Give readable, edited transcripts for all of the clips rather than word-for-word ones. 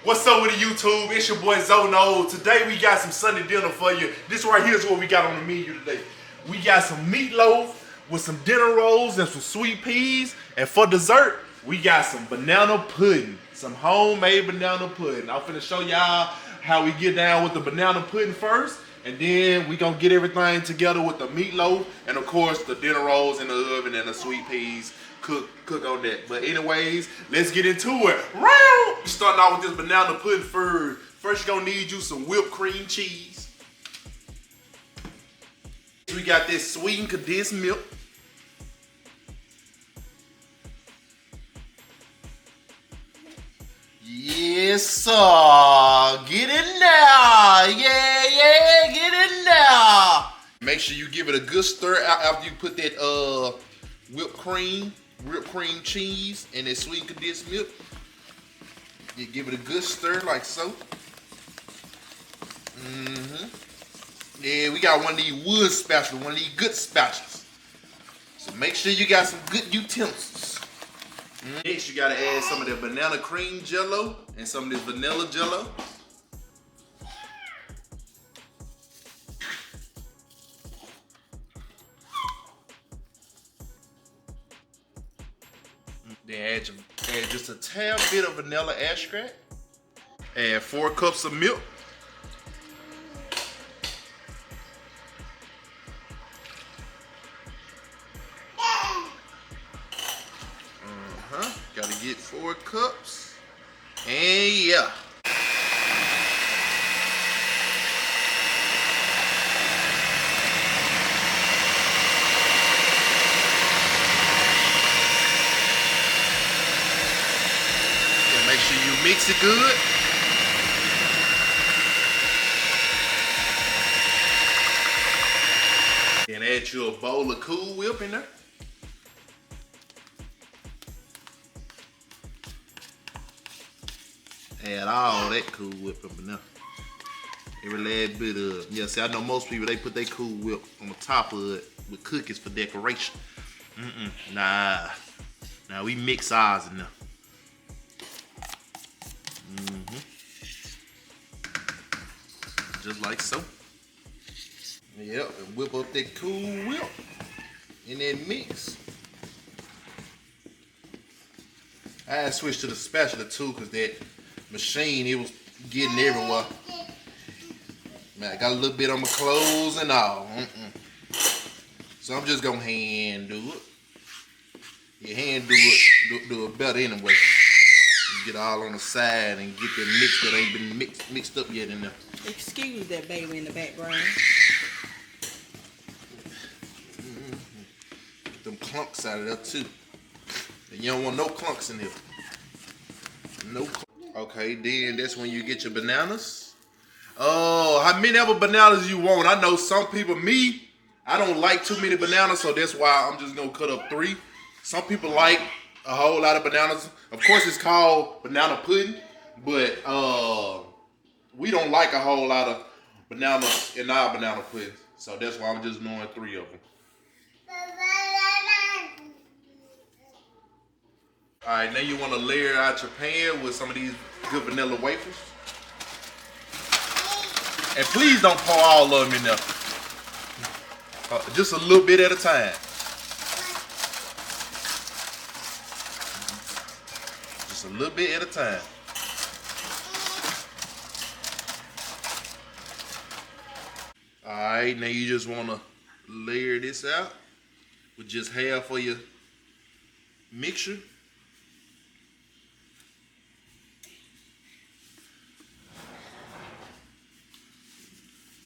What's up with the YouTube? It's your boy Zono. Today we got some Sunday dinner for you. This right here is what we got on the menu today. We got some meatloaf with some dinner rolls and some sweet peas. And for dessert, we got some banana pudding. Some homemade banana pudding. I'm finna show y'all how we get down with the banana pudding first. And then we gonna get everything together with the meatloaf. And of course, the dinner rolls in the oven and the sweet peas. Cook on that. But anyways, let's get into it. We starting out with this banana pudding first. First, you're gonna need you some whipped cream cheese. We got this sweetened condensed milk. Yes, sir. Get in there. Yeah, get in there. Make sure you give it a good stir out after you put that whipped cream cheese and that sweet condensed milk. You give it a good stir like so. Yeah, we got one of these wood spatulas, one of these good spatulas. So make sure you got some good utensils. Next, you gotta add some of the banana cream jello and some of this vanilla jello. Then add just a tad bit of vanilla extract. Add 4 cups of milk. Gotta get 4 cups. And yeah. Make sure you mix it good. Then add you a bowl of Cool Whip in there. Add all that Cool Whip up in there. Every last bit of, yeah, see, I know most people, they put their Cool Whip on the top of it with cookies for decoration. Nah, we mix ours in there. Just like so. Yep, and whip up that Cool Whip in that mix. I switched to the spatula too, because that machine, it was getting everywhere. Man, I got a little bit on my clothes and all. So I'm just gonna hand do it. Your hand do it better anyway. You get all on the side and get the mix that ain't been mixed up yet in there. Excuse that baby in the background. Get them clumps out of there too. And you don't want no clumps in here. No clumps. Okay, then that's when you get your bananas. Oh, how many other bananas you want? I know some people, me, I don't like too many bananas, so that's why I'm just gonna cut up 3. Some people like a whole lot of bananas. Of course, it's called banana pudding, but we don't like a whole lot of bananas in our banana pudding. So that's why I'm just doing 3 of them. All right, now you want to layer out your pan with some of these good vanilla wafers. And please don't pour all of them in there. Just a little bit at a time. Just a little bit at a time. Alright, now you just want to layer this out with just half of your mixture.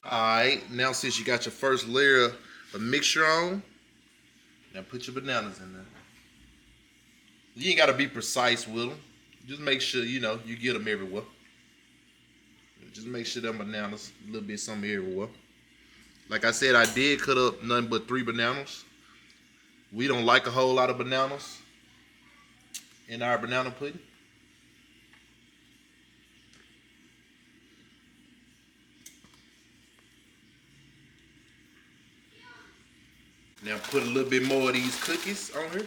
Alright, now since you got your first layer of mixture on, now put your bananas in there. You ain't got to be precise with them. Just make sure, you know, you get them everywhere. Just make sure them bananas, a little bit something everywhere. Like I said, I did cut up nothing but 3 bananas. We don't like a whole lot of bananas in our banana pudding. Now put a little bit more of these cookies on here.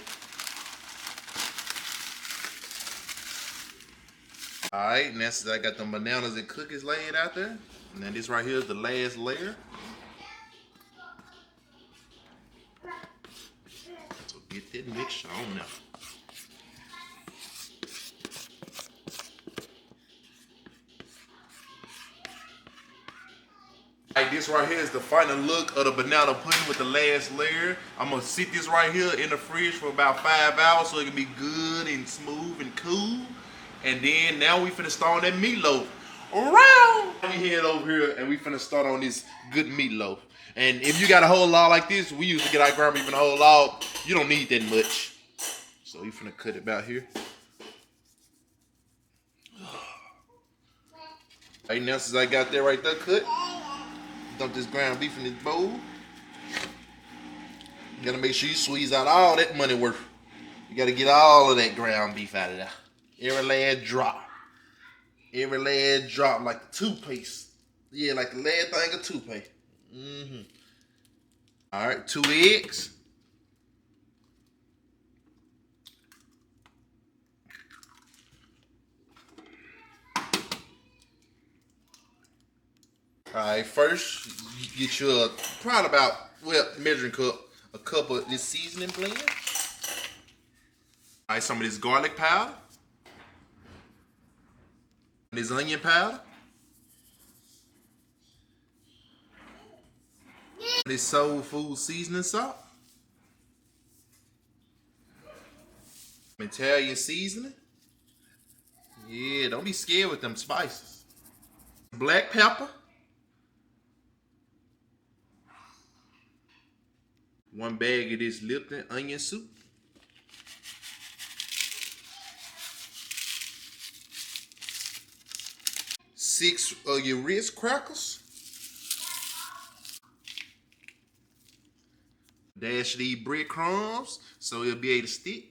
All right, next I got the bananas and cookies laid out there. And then this right here is the last layer. So get that mixture on now. Alright, this right here is the final look of the banana pudding with the last layer. I'm gonna sit this right here in the fridge for about 5 hours so it can be good and smooth and cool. And then now we finna start on that meatloaf. Around! We head over here and we finna start on this good meatloaf. And if you got a whole log like this, we used to get our ground beef in a whole log. You don't need that much. So we finna cut it about here. Right now, since I got that right there cut, dump this ground beef in this bowl. You gotta make sure you squeeze out all that money worth. You gotta get all of that ground beef out of there. Every last drop. Every last drop, like the toothpaste. Yeah, like the last thing of toothpaste. All right, 2 eggs. All right, first you get your probably about, well, measuring cup, a cup of this seasoning blend. All right, some of this garlic powder, this onion powder, this soul food seasoning salt, Italian seasoning. Yeah, don't be scared with them spices. Black pepper. 1 bag of this Lipton onion soup. 6 of your Ritz crackers. Dash these breadcrumbs so it'll be able to stick.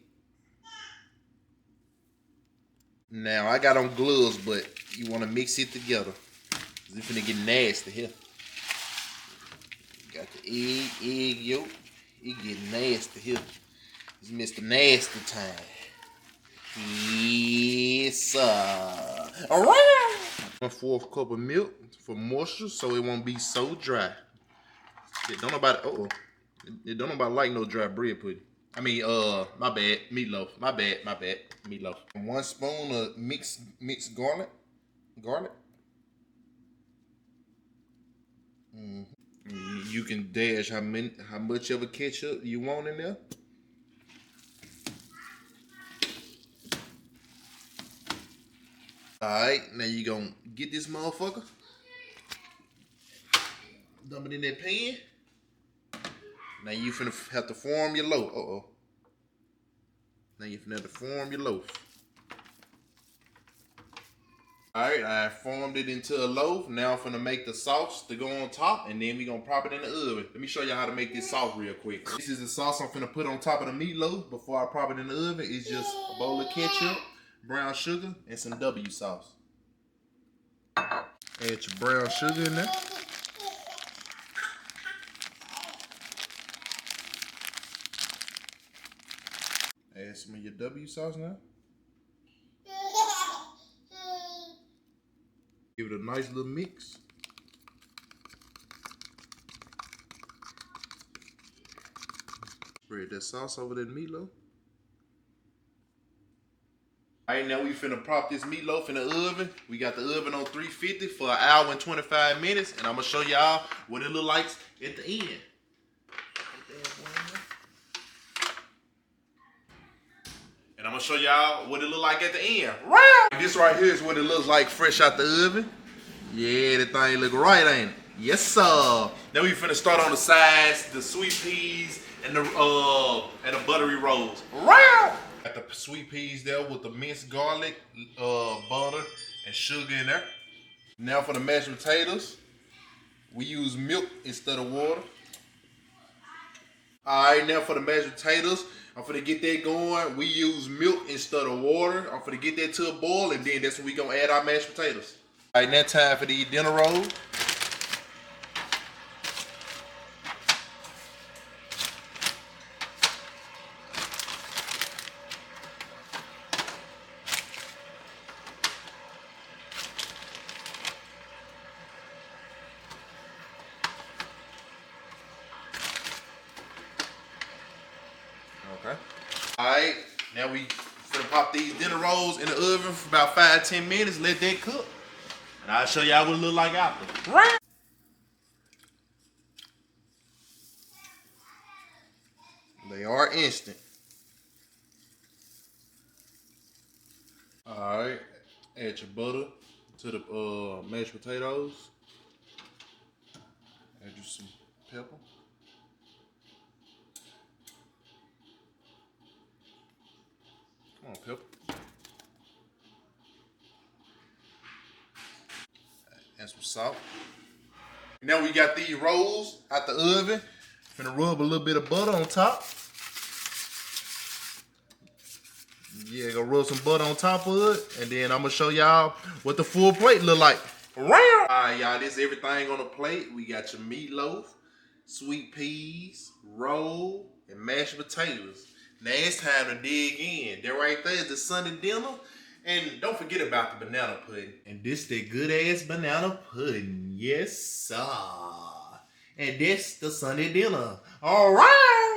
Now I got on gloves, but you want to mix it together. It's finna get nasty here. Got the egg yolk. It get nasty here. It's Mr. Nasty time. Yes, sir. All right. 1/4 cup of milk for moisture, so it won't be so dry. It don't nobody. It don't nobody like no dry bread pudding. I mean, my bad, meatloaf. My bad, meatloaf. 1 spoon of mixed garlic. You can dash how much of a ketchup you want in there. All right, now you gonna get this motherfucker, dump it in that pan. Now you finna have to form your loaf. Now you finna have to form your loaf. All right, I formed it into a loaf. Now I'm finna make the sauce to go on top, and then we gonna pop it in the oven. Let me show you how to make this sauce real quick. This is the sauce I'm finna put on top of the meatloaf before I pop it in the oven. It's just a bowl of ketchup, brown sugar, and some W sauce. Add your brown sugar in there. Add some of your W sauce now. Give it a nice little mix. Spread that sauce over that meatloaf. All right, now we finna pop this meatloaf in the oven. We got the oven on 350 for 1 hour and 25 minutes, and I'm gonna show y'all what it look like at the end. And I'm gonna show y'all what it look like at the end. This right here is what it looks like fresh out the oven. Yeah, that thing look right, ain't it? Yes, sir. Then we finna start on the sides, the sweet peas and the buttery rolls. Got the sweet peas there with the minced garlic, butter, and sugar in there. Now for the mashed potatoes, we use milk instead of water. All right, now for the mashed potatoes, I'm finna get that going. We use milk instead of water. I'm finna get that to a boil, and then that's when we gonna add our mashed potatoes. All right, now time for the dinner rolls. Now we finna pop these dinner rolls in the oven for about 5-10 minutes, let that cook. And I'll show y'all what it look like after. Right. They are instant. Alright, add your butter to the mashed potatoes. Add you some pepper. Come on, pepper. Add some salt. Now we got these rolls out the oven. Finna rub a little bit of butter on top. Yeah, gonna rub some butter on top of it. And then I'm gonna show y'all what the full plate look like. Alright, y'all, this is everything on the plate. We got your meatloaf, sweet peas, roll, and mashed potatoes. Now it's time to dig in. That right there is the Sunday dinner. And don't forget about the banana pudding. And this the good ass banana pudding. Yes, sir. And this the Sunday dinner. Alright.